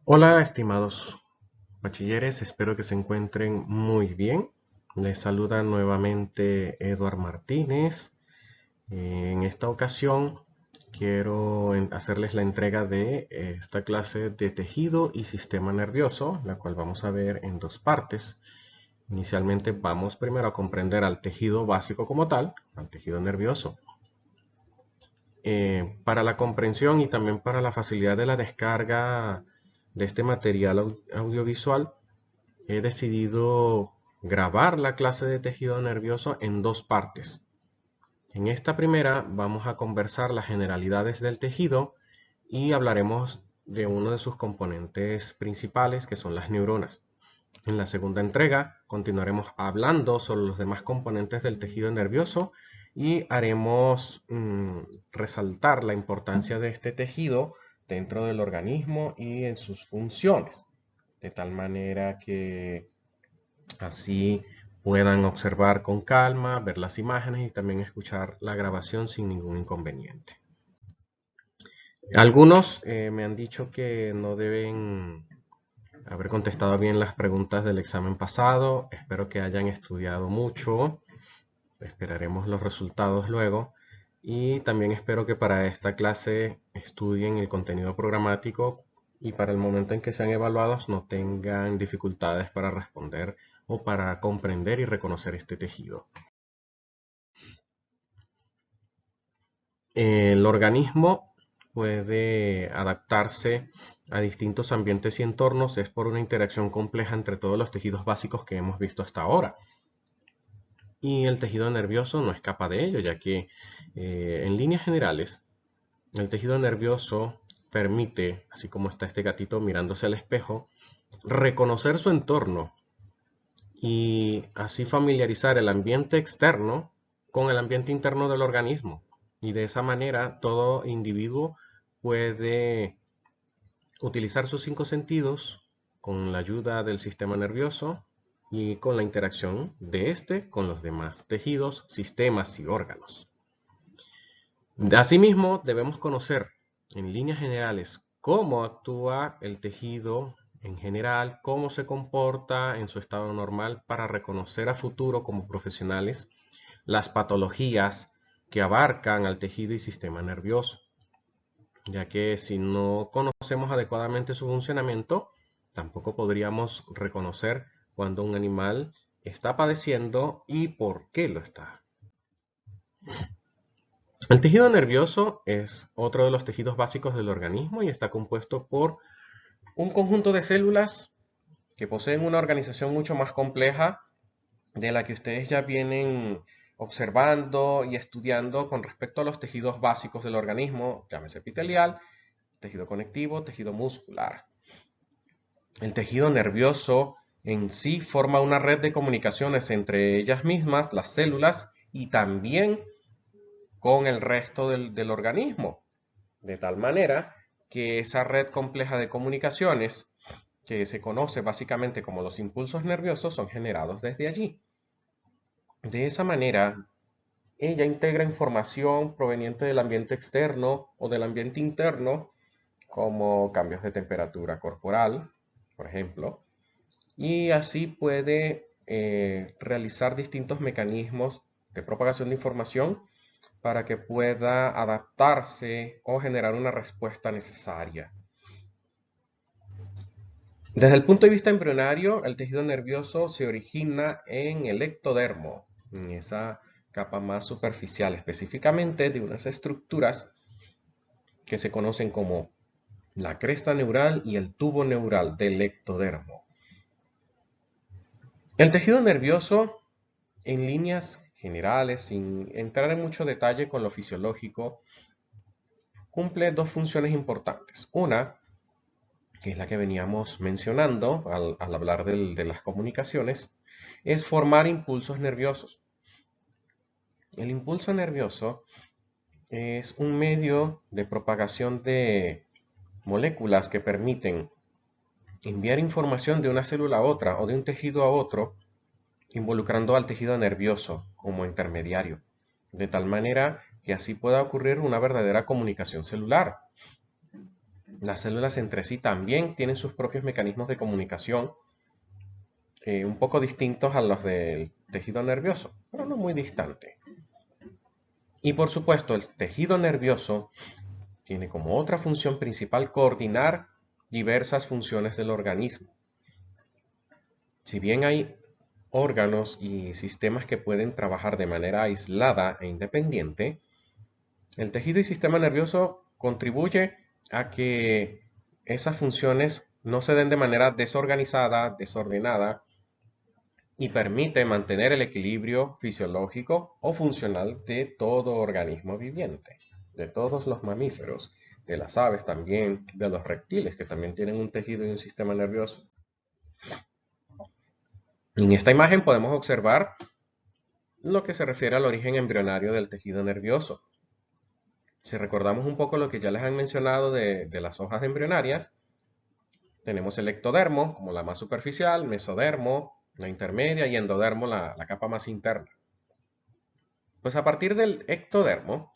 Hola, estimados bachilleres, espero que se encuentren muy bien. Les saluda nuevamente Eduard Martínez. En esta ocasión quiero hacerles la entrega de esta clase de tejido y sistema nervioso, la cual vamos a ver en dos partes. Inicialmente vamos primero a comprender al tejido básico como tal, al tejido nervioso. Para la comprensión y también para la facilidad de la descarga de este material audiovisual, he decidido grabar la clase de tejido nervioso en dos partes. En esta primera vamos a conversar las generalidades del tejido y hablaremos de uno de sus componentes principales, que son las neuronas. En la segunda entrega continuaremos hablando sobre los demás componentes del tejido nervioso y haremos resaltar la importancia de este tejido dentro del organismo y en sus funciones, de tal manera que así puedan observar con calma, ver las imágenes y también escuchar la grabación sin ningún inconveniente. Algunos me han dicho que no deben haber contestado bien las preguntas del examen pasado. Espero que hayan estudiado mucho. Esperaremos los resultados luego. Y también espero que para esta clase estudien el contenido programático y para el momento en que sean evaluados no tengan dificultades para responder o para comprender y reconocer este tejido. El organismo puede adaptarse a distintos ambientes y entornos, es por una interacción compleja entre todos los tejidos básicos que hemos visto hasta ahora. Y el tejido nervioso no escapa de ello, ya que en líneas generales el tejido nervioso permite, así como está este gatito mirándose al espejo, reconocer su entorno y así familiarizar el ambiente externo con el ambiente interno del organismo. Y de esa manera todo individuo puede utilizar sus cinco sentidos con la ayuda del sistema nervioso y con la interacción de este con los demás tejidos, sistemas y órganos. Asimismo, debemos conocer en líneas generales cómo actúa el tejido en general, cómo se comporta en su estado normal para reconocer a futuro como profesionales las patologías que abarcan al tejido y sistema nervioso, ya que si no conocemos adecuadamente su funcionamiento, tampoco podríamos reconocer cuando un animal está padeciendo y por qué lo está. El tejido nervioso es otro de los tejidos básicos del organismo y está compuesto por un conjunto de células que poseen una organización mucho más compleja de la que ustedes ya vienen observando y estudiando con respecto a los tejidos básicos del organismo, llámese epitelial, tejido conectivo, tejido muscular. El tejido nervioso en sí forma una red de comunicaciones entre ellas mismas, las células, y también con el resto del organismo, de tal manera que esa red compleja de comunicaciones, que se conoce básicamente como los impulsos nerviosos, son generados desde allí. De esa manera, ella integra información proveniente del ambiente externo o del ambiente interno, como cambios de temperatura corporal, por ejemplo, y así puede realizar distintos mecanismos de propagación de información para que pueda adaptarse o generar una respuesta necesaria. Desde el punto de vista embrionario, el tejido nervioso se origina en el ectodermo, en esa capa más superficial, específicamente de unas estructuras que se conocen como la cresta neural y el tubo neural del ectodermo. El tejido nervioso, en líneas generales, sin entrar en mucho detalle con lo fisiológico, cumple dos funciones importantes. Una, que es la que veníamos mencionando al hablar de las comunicaciones, es formar impulsos nerviosos. El impulso nervioso es un medio de propagación de moléculas que permiten enviar información de una célula a otra o de un tejido a otro, involucrando al tejido nervioso como intermediario, de tal manera que así pueda ocurrir una verdadera comunicación celular. Las células entre sí también tienen sus propios mecanismos de comunicación, un poco distintos a los del tejido nervioso, pero no muy distante. Y por supuesto, el tejido nervioso tiene como otra función principal coordinar diversas funciones del organismo. Si bien hay órganos y sistemas que pueden trabajar de manera aislada e independiente, el tejido y sistema nervioso contribuye a que esas funciones no se den de manera desorganizada, desordenada, y permite mantener el equilibrio fisiológico o funcional de todo organismo viviente, de todos los mamíferos, de las aves también, de los reptiles que también tienen un tejido y un sistema nervioso. En esta imagen podemos observar lo que se refiere al origen embrionario del tejido nervioso. Si recordamos un poco lo que ya les han mencionado de las hojas embrionarias, tenemos el ectodermo como la más superficial, mesodermo, la intermedia y endodermo, la capa más interna. Pues a partir del ectodermo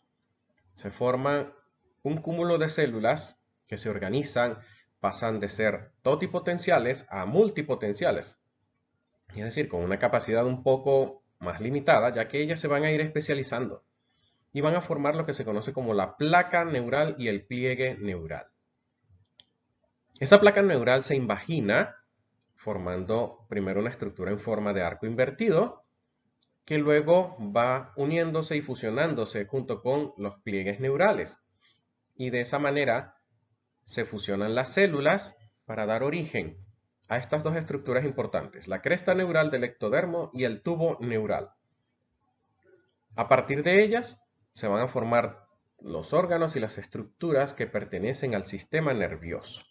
se forma un cúmulo de células que se organizan, pasan de ser totipotenciales a multipotenciales. Es decir, con una capacidad un poco más limitada, ya que ellas se van a ir especializando y van a formar lo que se conoce como la placa neural y el pliegue neural. Esa placa neural se invagina formando primero una estructura en forma de arco invertido, que luego va uniéndose y fusionándose junto con los pliegues neurales. Y de esa manera se fusionan las células para dar origen a estas dos estructuras importantes, la cresta neural del ectodermo y el tubo neural. A partir de ellas se van a formar los órganos y las estructuras que pertenecen al sistema nervioso.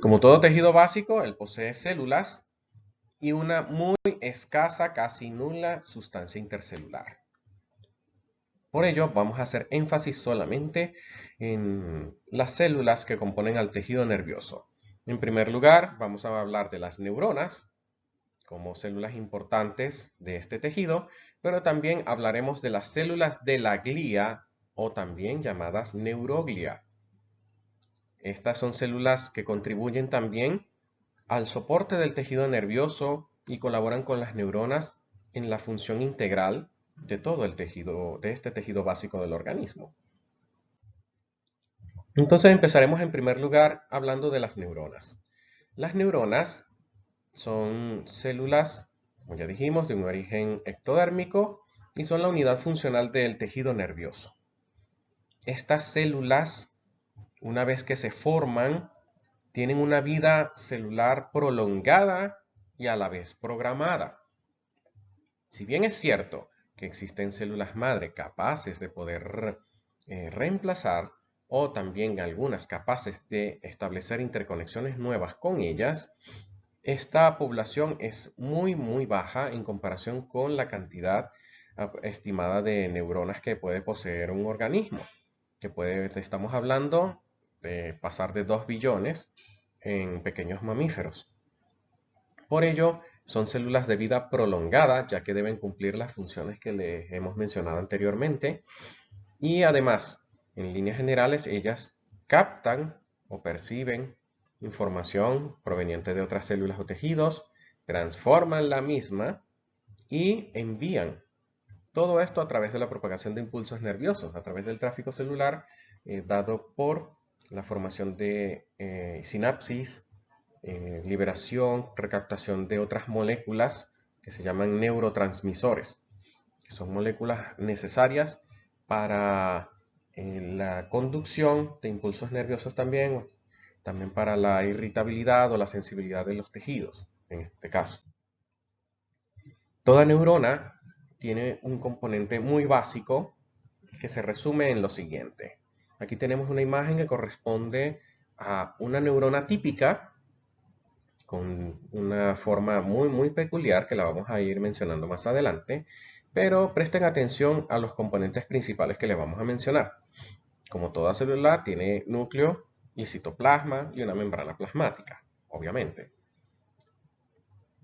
Como todo tejido básico, él posee células y una muy escasa, casi nula sustancia intercelular. Por ello, vamos a hacer énfasis solamente en las células que componen al tejido nervioso. En primer lugar, vamos a hablar de las neuronas, como células importantes de este tejido, pero también hablaremos de las células de la glía, o también llamadas neuroglia. Estas son células que contribuyen también al soporte del tejido nervioso y colaboran con las neuronas en la función integral de todo el tejido, de este tejido básico del organismo. Entonces empezaremos en primer lugar hablando de las neuronas. Las neuronas son células, como ya dijimos, de un origen ectodérmico y son la unidad funcional del tejido nervioso. Estas células, una vez que se forman, tienen una vida celular prolongada y a la vez programada. Si bien es cierto que existen células madre capaces de poder reemplazar o también algunas capaces de establecer interconexiones nuevas con ellas, esta población es muy baja en comparación con la cantidad estimada de neuronas que puede poseer un organismo, estamos hablando de pasar de 2 billones en pequeños mamíferos. Por ello, son células de vida prolongada, ya que deben cumplir las funciones que les hemos mencionado anteriormente. Y además, en líneas generales, ellas captan o perciben información proveniente de otras células o tejidos, transforman la misma y envían todo esto a través de la propagación de impulsos nerviosos, a través del tráfico celular dado por la formación de sinapsis, liberación, recaptación de otras moléculas que se llaman neurotransmisores, que son moléculas necesarias para la conducción de impulsos nerviosos también para la irritabilidad o la sensibilidad de los tejidos, en este caso. Toda neurona tiene un componente muy básico que se resume en lo siguiente. Aquí tenemos una imagen que corresponde a una neurona típica con una forma muy peculiar que la vamos a ir mencionando más adelante, pero presten atención a los componentes principales que le vamos a mencionar. Como toda célula tiene núcleo y citoplasma y una membrana plasmática, obviamente.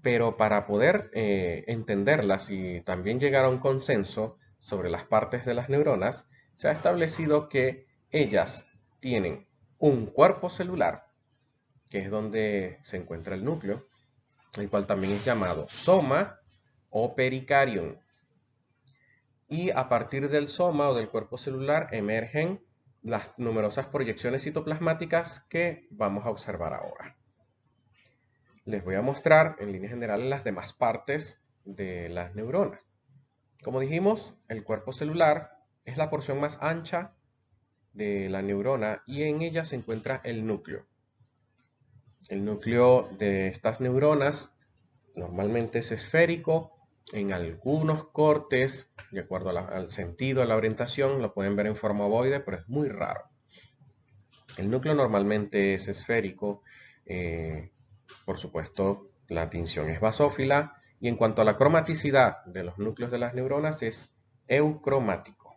Pero para poder entenderlas y también llegar a un consenso sobre las partes de las neuronas, se ha establecido que ellas tienen un cuerpo celular, que es donde se encuentra el núcleo, el cual también es llamado soma o pericarium. Y a partir del soma o del cuerpo celular emergen las numerosas proyecciones citoplasmáticas que vamos a observar ahora. Les voy a mostrar en líneas generales las demás partes de las neuronas. Como dijimos, el cuerpo celular es la porción más ancha de la neurona y en ella se encuentra el núcleo. El núcleo de estas neuronas normalmente es esférico. En algunos cortes, de acuerdo al sentido, a la orientación, lo pueden ver en forma ovoide, pero es muy raro. El núcleo normalmente es esférico. Por supuesto, la tinción es basófila. Y en cuanto a la cromaticidad de los núcleos de las neuronas, es eucromático,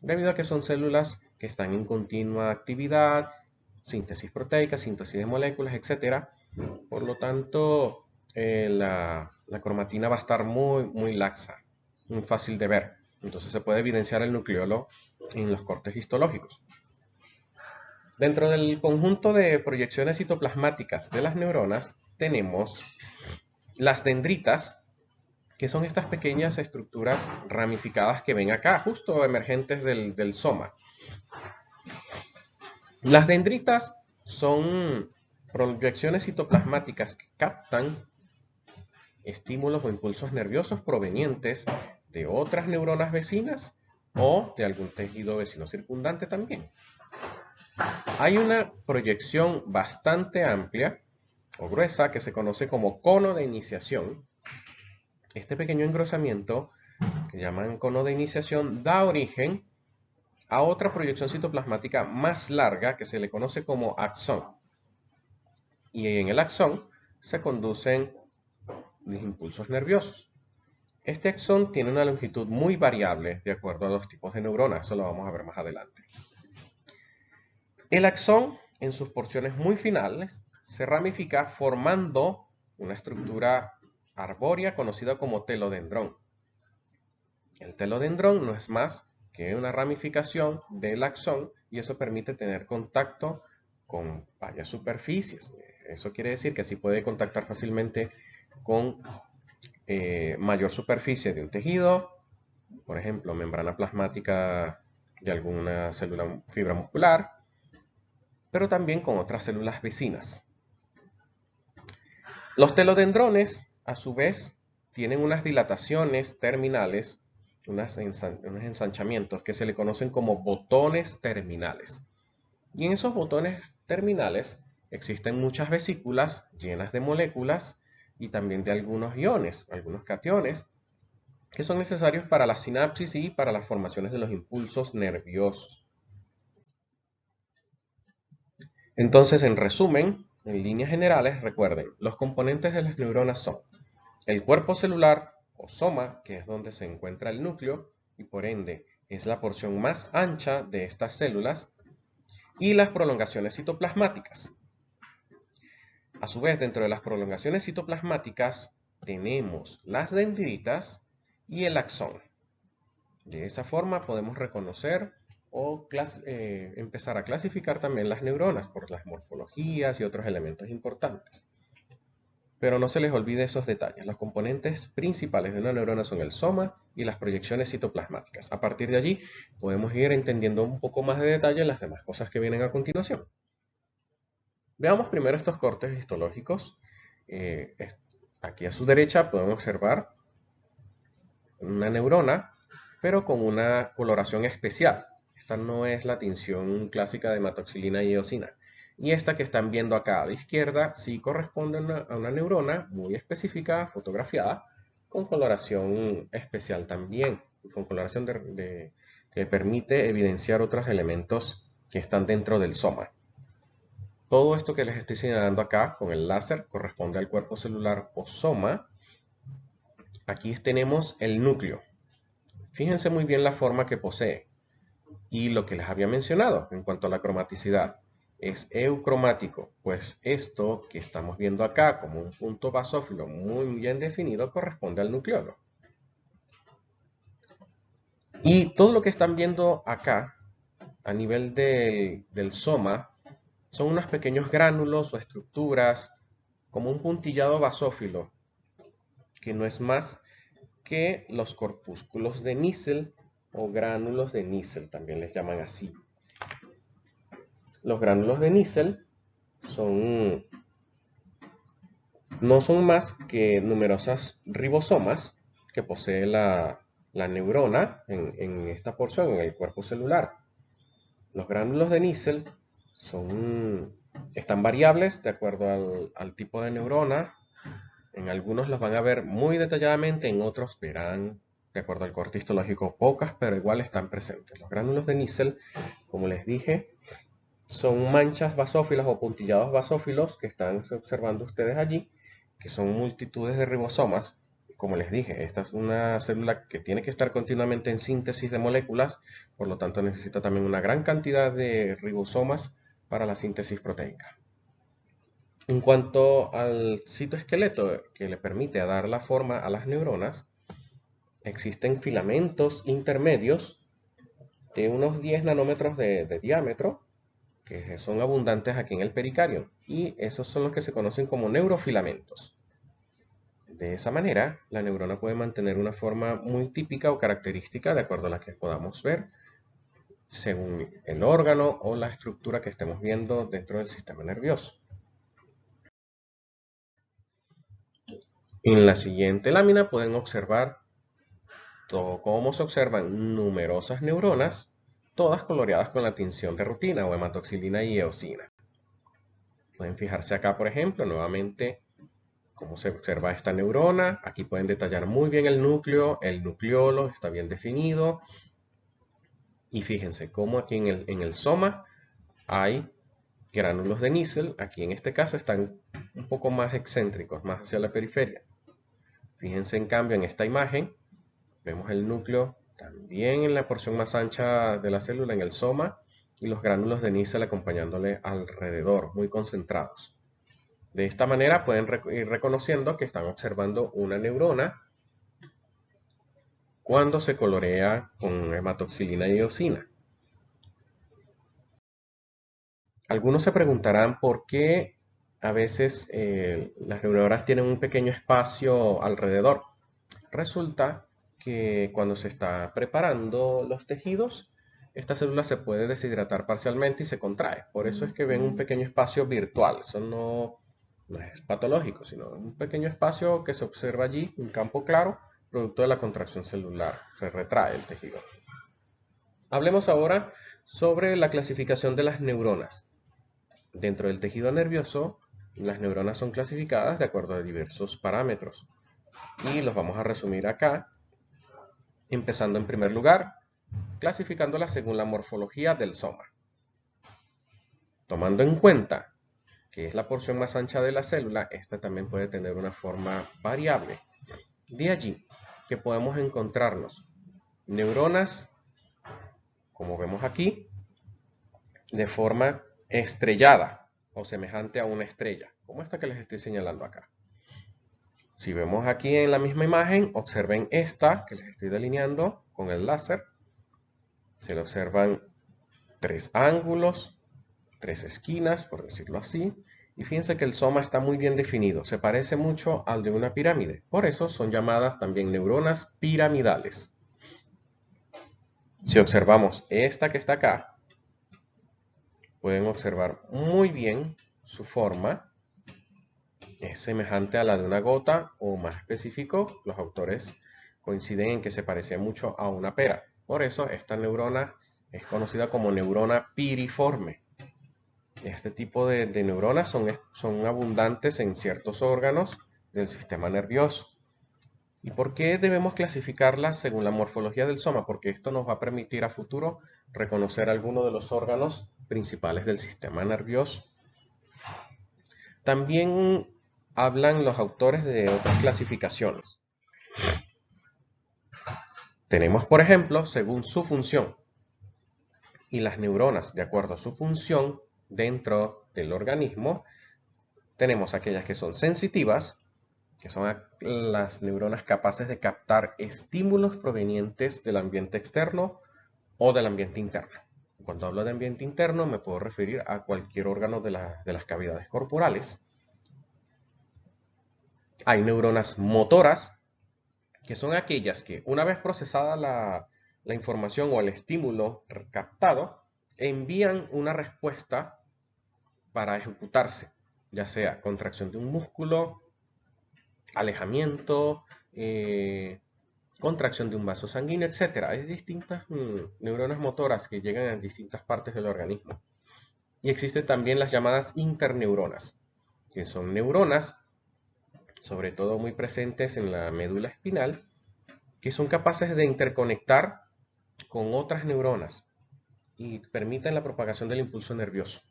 debido a que son células que están en continua actividad, síntesis proteica, síntesis de moléculas, etc. Por lo tanto, la cromatina va a estar muy laxa, muy fácil de ver. Entonces se puede evidenciar el nucleolo en los cortes histológicos. Dentro del conjunto de proyecciones citoplasmáticas de las neuronas tenemos las dendritas, que son estas pequeñas estructuras ramificadas que ven acá, justo emergentes del soma. Las dendritas son proyecciones citoplasmáticas que captan estímulos o impulsos nerviosos provenientes de otras neuronas vecinas o de algún tejido vecino circundante también. Hay una proyección bastante amplia o gruesa que se conoce como cono de iniciación. Este pequeño engrosamiento, que llaman cono de iniciación, da origen a otra proyección citoplasmática más larga que se le conoce como axón. Y en el axón se conducen los impulsos nerviosos. Este axón tiene una longitud muy variable de acuerdo a los tipos de neuronas, eso lo vamos a ver más adelante. El axón, en sus porciones muy finales, se ramifica formando una estructura arbórea conocida como telodendrón. El telodendrón no es más que una ramificación del axón y eso permite tener contacto con varias superficies. Eso quiere decir que así puede contactar fácilmente con mayor superficie de un tejido, por ejemplo, membrana plasmática de alguna célula fibra muscular, pero también con otras células vecinas. Los telodendrones, a su vez, tienen unas dilataciones terminales, unos ensanchamientos que se le conocen como botones terminales. Y en esos botones terminales existen muchas vesículas llenas de moléculas y también de algunos iones, algunos cationes, que son necesarios para la sinapsis y para las formaciones de los impulsos nerviosos. Entonces, en resumen, en líneas generales, recuerden, los componentes de las neuronas son el cuerpo celular o soma, que es donde se encuentra el núcleo, y por ende es la porción más ancha de estas células, y las prolongaciones citoplasmáticas. A su vez, dentro de las prolongaciones citoplasmáticas tenemos las dendritas y el axón. De esa forma podemos reconocer o empezar a clasificar también las neuronas por las morfologías y otros elementos importantes. Pero no se les olvide esos detalles. Los componentes principales de una neurona son el soma y las proyecciones citoplasmáticas. A partir de allí podemos ir entendiendo un poco más de detalle las demás cosas que vienen a continuación. Veamos primero estos cortes histológicos. Aquí a su derecha podemos observar una neurona, pero con una coloración especial. Esta no es la tinción clásica de hematoxilina y eosina. Y esta que están viendo acá a la izquierda sí corresponde a una neurona muy específica, fotografiada, con coloración especial también, con coloración que permite evidenciar otros elementos que están dentro del soma. Todo esto que les estoy señalando acá con el láser corresponde al cuerpo celular o soma. Aquí tenemos el núcleo. Fíjense muy bien la forma que posee. Y lo que les había mencionado en cuanto a la cromaticidad. Es eucromático, pues esto que estamos viendo acá como un punto basófilo muy bien definido corresponde al nucleolo. Y todo lo que están viendo acá, a nivel del soma, son unos pequeños gránulos o estructuras, como un puntillado basófilo, que no es más que los corpúsculos de níquel o gránulos de níquel, también les llaman así. Los gránulos de níquel no son más que numerosas ribosomas que posee la neurona en esta porción, en el cuerpo celular. Los gránulos de níquel están variables de acuerdo al tipo de neurona. En algunos los van a ver muy detalladamente, en otros verán, de acuerdo al corte histológico, pocas, pero igual están presentes. Los gránulos de níquel, como les dije, son manchas basófilas o puntillados basófilos que están observando ustedes allí, que son multitudes de ribosomas. Como les dije, esta es una célula que tiene que estar continuamente en síntesis de moléculas, por lo tanto necesita también una gran cantidad de ribosomas para la síntesis proteica. En cuanto al citoesqueleto que le permite dar la forma a las neuronas, existen filamentos intermedios de unos 10 nanómetros de diámetro, que son abundantes aquí en el pericardio, y esos son los que se conocen como neurofilamentos. De esa manera, la neurona puede mantener una forma muy típica o característica de acuerdo a la que podamos ver, según el órgano o la estructura que estemos viendo dentro del sistema nervioso. En la siguiente lámina pueden observar cómo se observan numerosas neuronas, todas coloreadas con la tinción de rutina o hematoxilina y eosina. Pueden fijarse acá, por ejemplo, nuevamente cómo se observa esta neurona. Aquí pueden detallar muy bien el núcleo, el nucleolo está bien definido. Y fíjense cómo aquí en el soma hay gránulos de níquel. Aquí en este caso están un poco más excéntricos, más hacia la periferia. Fíjense en cambio en esta imagen, vemos el núcleo también en la porción más ancha de la célula, en el soma, y los gránulos de níquel acompañándole alrededor, muy concentrados. De esta manera pueden ir reconociendo que están observando una neurona cuando se colorea con hematoxilina y eosina. Algunos se preguntarán por qué a veces las neuronas tienen un pequeño espacio alrededor. Resulta que cuando se está preparando los tejidos, esta célula se puede deshidratar parcialmente y se contrae. Por eso es que ven un pequeño espacio virtual. Eso no es patológico, sino un pequeño espacio que se observa allí, un campo claro, producto de la contracción celular. Se retrae el tejido. Hablemos ahora sobre la clasificación de las neuronas. Dentro del tejido nervioso, las neuronas son clasificadas de acuerdo a diversos parámetros. Y los vamos a resumir acá, empezando en primer lugar, clasificándolas según la morfología del soma. Tomando en cuenta que es la porción más ancha de la célula, esta también puede tener una forma variable. De allí que podemos encontrarnos neuronas, como vemos aquí, de forma estrellada o semejante a una estrella, como esta que les estoy señalando acá. Si vemos aquí en la misma imagen, observen esta que les estoy delineando con el láser. Se le observan tres ángulos, tres esquinas, por decirlo así. Y fíjense que el soma está muy bien definido. Se parece mucho al de una pirámide. Por eso son llamadas también neuronas piramidales. Si observamos esta que está acá, pueden observar muy bien su forma. Es semejante a la de una gota, o más específico, los autores coinciden en que se parece mucho a una pera. Por eso esta neurona es conocida como neurona piriforme. Este tipo de neuronas son abundantes en ciertos órganos del sistema nervioso. ¿Y por qué debemos clasificarlas según la morfología del soma? Porque esto nos va a permitir a futuro reconocer algunos de los órganos principales del sistema nervioso. También hablan los autores de otras clasificaciones. Tenemos, por ejemplo, según su función. Y las neuronas, de acuerdo a su función dentro del organismo, tenemos aquellas que son sensitivas, que son las neuronas capaces de captar estímulos provenientes del ambiente externo o del ambiente interno. Cuando hablo de ambiente interno me puedo referir a cualquier órgano de las cavidades corporales. Hay neuronas motoras, que son aquellas que una vez procesada la información o el estímulo captado, envían una respuesta para ejecutarse, ya sea contracción de un músculo, alejamiento, contracción de un vaso sanguíneo, etc. Hay distintas neuronas motoras que llegan a distintas partes del organismo. Y existen también las llamadas interneuronas, que son neuronas, sobre todo muy presentes en la médula espinal, que son capaces de interconectar con otras neuronas y permiten la propagación del impulso nervioso.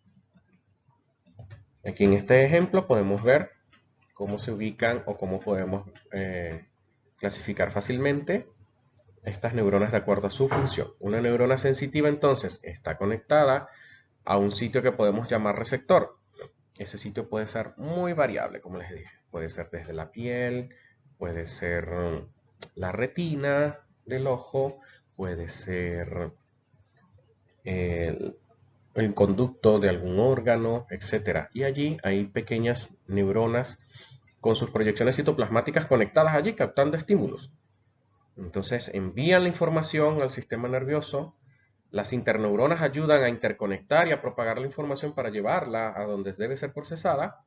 Aquí en este ejemplo podemos ver cómo se ubican o cómo podemos clasificar fácilmente estas neuronas de acuerdo a su función. Una neurona sensitiva entonces está conectada a un sitio que podemos llamar receptor. Ese sitio puede ser muy variable, como les dije. Puede ser desde la piel, puede ser la retina del ojo, puede ser el conducto de algún órgano, etc. Y allí hay pequeñas neuronas con sus proyecciones citoplasmáticas conectadas allí, captando estímulos. Entonces envían la información al sistema nervioso, las interneuronas ayudan a interconectar y a propagar la información para llevarla a donde debe ser procesada,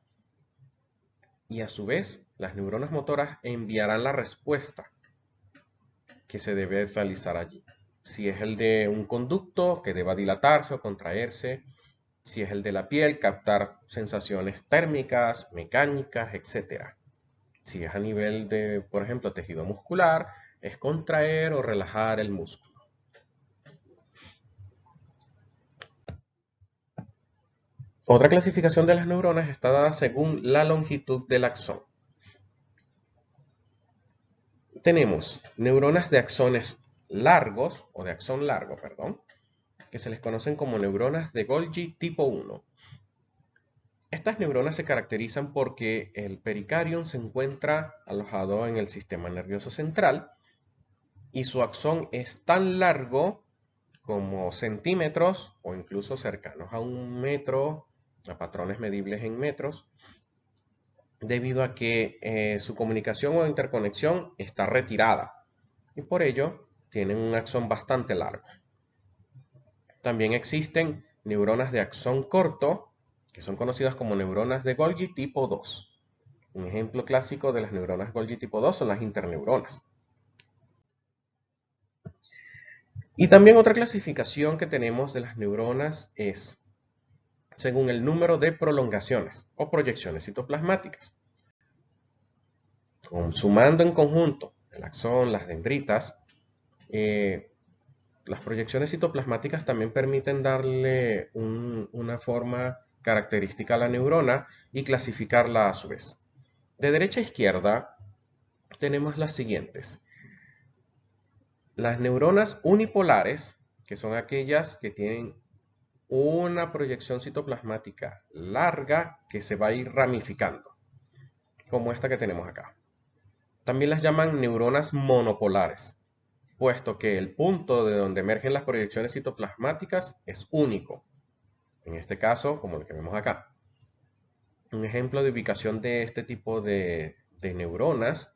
y a su vez las neuronas motoras enviarán la respuesta que se debe realizar allí. Si es el de un conducto que deba dilatarse o contraerse, si es el de la piel, captar sensaciones térmicas, mecánicas, etc. Si es a nivel de, por ejemplo, tejido muscular, es contraer o relajar el músculo. Otra clasificación de las neuronas está dada según la longitud del axón. Tenemos neuronas de axones largos, o de axón largo, perdón, que se les conocen como neuronas de Golgi tipo 1. Estas neuronas se caracterizan porque el pericarium se encuentra alojado en el sistema nervioso central y su axón es tan largo como centímetros o incluso cercanos a 1 metro, a patrones medibles en metros, debido a que su comunicación o interconexión está retirada y por ello tienen un axón bastante largo. También existen neuronas de axón corto, que son conocidas como neuronas de Golgi tipo 2. Un ejemplo clásico de las neuronas Golgi tipo 2 son las interneuronas. Y también otra clasificación que tenemos de las neuronas es según el número de prolongaciones o proyecciones citoplasmáticas. Sumando en conjunto el axón, las dendritas, las proyecciones citoplasmáticas también permiten darle una forma característica a la neurona y clasificarla a su vez. De derecha a izquierda tenemos las siguientes. Las neuronas unipolares, que son aquellas que tienen una proyección citoplasmática larga que se va a ir ramificando, como esta que tenemos acá. También las llaman neuronas monopolares, puesto que el punto de donde emergen las proyecciones citoplasmáticas es único. En este caso, como el que vemos acá. Un ejemplo de ubicación de este tipo de neuronas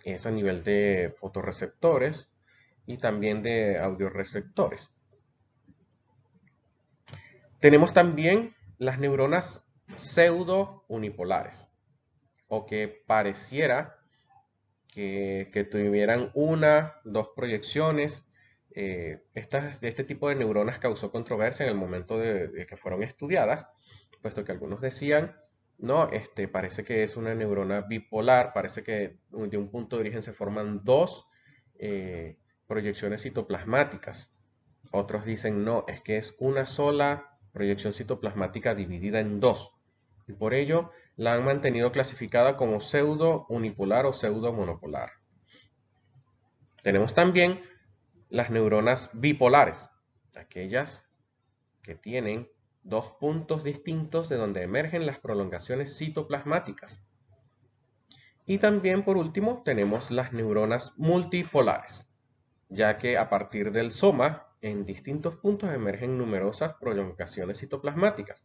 es a nivel de fotorreceptores y también de audioreceptores. Tenemos también las neuronas pseudo unipolares, o que pareciera que tuvieran dos proyecciones. De este tipo de neuronas causó controversia en el momento de que fueron estudiadas, puesto que algunos decían, no, parece que es una neurona bipolar, parece que de un punto de origen se forman dos proyecciones citoplasmáticas. Otros dicen, no, es que es una sola proyección citoplasmática dividida en dos. Y por ello la han mantenido clasificada como pseudo unipolar o pseudo monopolar. Tenemos también las neuronas bipolares, aquellas que tienen dos puntos distintos de donde emergen las prolongaciones citoplasmáticas. Y también, por último, tenemos las neuronas multipolares, ya que a partir del soma, en distintos puntos emergen numerosas prolongaciones citoplasmáticas,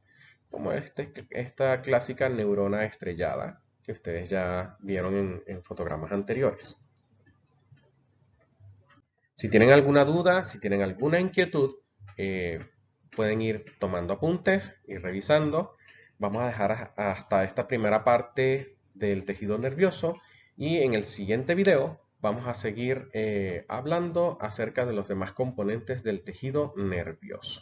como esta clásica neurona estrellada que ustedes ya vieron en fotogramas anteriores. Si tienen alguna duda, si tienen alguna inquietud, pueden ir tomando apuntes y revisando. Vamos a dejar hasta esta primera parte del tejido nervioso y en el siguiente video vamos a seguir hablando acerca de los demás componentes del tejido nervioso.